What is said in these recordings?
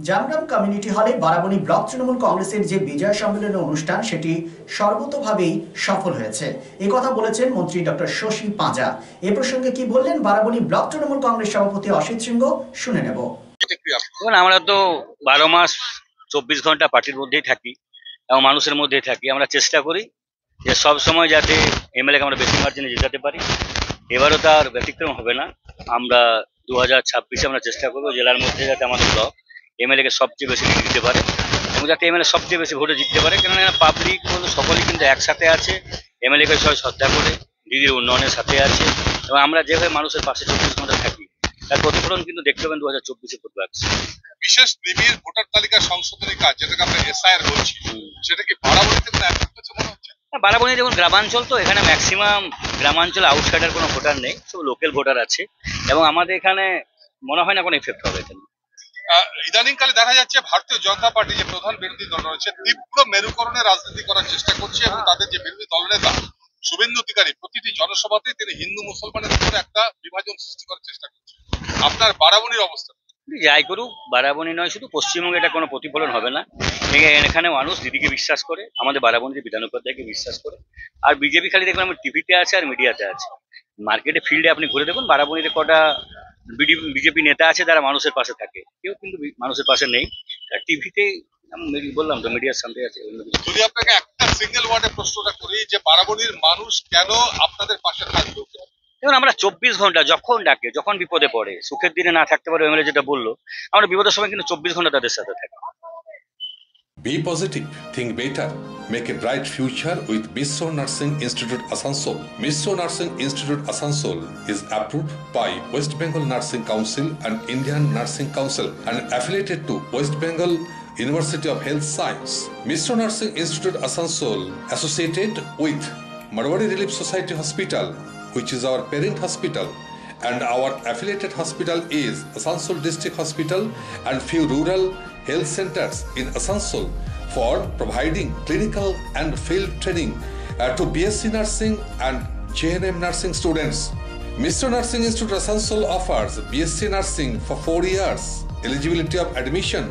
Jamgram community হলে Barabani block Trinamool কংগ্রেসের যে বিজয় সম্মেলন অনুষ্ঠান সেটি সর্বতোভাবেই সফল হয়েছে এই কথা বলেছেন মন্ত্রী ডক্টর শশী পাঁজা। এ প্রসঙ্গে কি বললেন বারাবণী ব্লক তৃণমূল কংগ্রেস সভাপতি অসিত সিংহ, শুনে নেব। আমরা তো 12 মাস 24 ঘন্টা পার্টির মধ্যেই থাকি এবং মানুষের মধ্যেই থাকি। আমরা চেষ্টা করি যে সব সময় যাতে এমএলএকে আমরা বেশি মার্জিনে জেতাতে পারি। এবারও তার ব্যতিক্রম হবে না। আমরা 2026-এ আমরা চেষ্টা করবো জেলার মধ্যে যাতে আমাদের ব্লক এমএলএকে সবচেয়ে বেশি লিড দিতে পারে এবং যাতে এমএলএ সবচেয়ে বেশি ভোটে জিততে পারে। কেননা পাবলিক বলতে সকলেই কিন্তু একসাথে আছে, এমএলএকে সবাই শ্রদ্ধা করে দিদির উন্নয়নের সাথে আছে এবং আমরা যেভাবে মানুষের পাশে 24 ঘন্টা থাকি তার প্রতিফলন কিন্তু দেখতে পাবেন 2024-এ ভোট বাক্সে। বিশেষ নিবিড় ভোটার তালিকা সংশোধনী কাজ যেটাকে আমরা এসআইআর বলছি, সেটা কি বারাবণীতে কোনো এফেক্ট হচ্ছে মনে হচ্ছে? বারাবণী দেখুন গ্রামাঞ্চল, তো এখানে ম্যাক্সিমাম গ্রামাঞ্চলে আউটসাইডার কোনো ভোটার নেই, সব লোকাল ভোটার আছে এবং আমাদের এখানে মনে হয় না কোনো এফেক্ট হবে এখানে। ইদানিংকালে দেখা যাচ্ছে ভারতীয় জনতা পার্টি যে প্রধান বিরোধী দল রয়েছে তীব্র মেরুকরণের রাজনীতি করার চেষ্টা করছে এবং তাদের যে বিরোধী দলনেতা শুভেন্দু অধিকারী প্রতিটি জনসভাতে তিনি হিন্দু মুসলমানের উপরে একটা বিভাজন সৃষ্টি করার চেষ্টা করছে। আপনার বারাবণীর অবস্থা? যাই করুক, বারাবণী নয় শুধু পশ্চিমবঙ্গে এটা কোনো প্রতিফলন হবে না। এখানে মানুষ দিদিকে বিশ্বাস করে, আমাদের বারাবণীর বিধান উপাধ্যায়কে বিশ্বাস করে। আর বিজেপি খালি দেখবেন আমি টিভিতে আছে আর মিডিয়াতে আছে। মার্কেটে ফিল্ডে আপনি ঘুরে দেখুন বারাবণীতে কটা বিজেপি নেতা আছে যারা মানুষের পাশে থাকে, কেউ কিন্তু মানুষের পাশে নেই। টিভিতে বললাম তো মিডিয়ার সামনে আছে। যদি আপনাকে একটা সিঙ্গেল ওয়ার্ডে প্রশ্নটা করি যে বারাবণীর মানুষ কেন আপনাদের পাশে থাকবে? দেখুন আমরা 24 ঘন্টা যখন ডাকে, যখন বিপদে পড়ে, সুখের দিনে না থাকতে পারে এমএলএ যেটা বললো, আমরা বিপদের সময় কিন্তু 24 ঘন্টা তাদের সাথে থাকি। Be positive, think better, make a bright future with Mishra Nursing Institute Asansol. Mishra Nursing Institute Asansol is approved by West Bengal Nursing Council and Indian Nursing Council and affiliated to West Bengal University of Health Science. Mishra Nursing Institute Asansol associated with Marwari Relief Society Hospital, which is our parent hospital, and our affiliated hospital is Asansol District Hospital and few rural health centers in Asansol for providing clinical and field training to BSc Nursing and JNM Nursing students. Mishra Nursing Institute Asansol offers BSc Nursing for 4 years. Eligibility of admission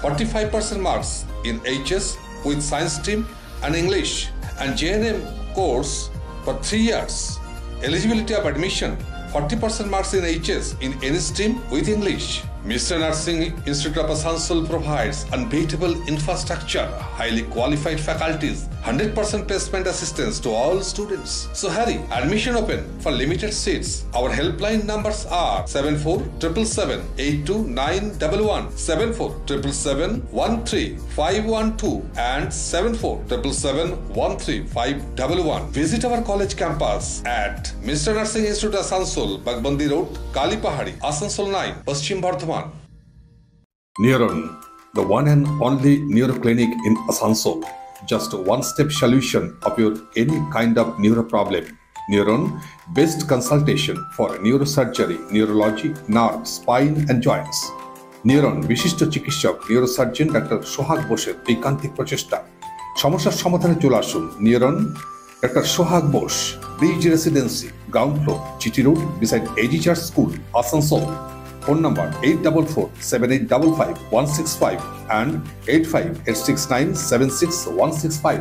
45% marks in HS with science stream and English, and JNM course for 3 years. Eligibility of admission 40% marks in HS in any stream with English. Mishra Nursing Institute of Asansol provides unbeatable infrastructure, highly qualified faculties, 100% placement assistance to all students. So hurry, admission open for limited seats. Our helpline numbers are 7477782911, 7477713512 and 7477135111. Visit our college campus at Mishra Nursing Institute Asansol, Bagbandi Road, Kalipahari, Asansol 9, Paschim Bardhaman. Neuron, the one and only neuro clinic in Asansol. Just a one-step solution of your any kind of neuro problem. Neuron, best consultation for neurosurgery, neurology, nerve, spine and joints. Neuron, বিশিষ্ট চিকিৎসক neurosurgeon doctor সোহাগ বোসের ঐকান্তিক প্রচেষ্টা। সমস্যার সমাধানে চলে আসুন neuron doctor Sohag Bose, bridge residency, ground floor, GT road, beside AG church school, Asansol. Phone number 844-7855-165 and 85-869-76165.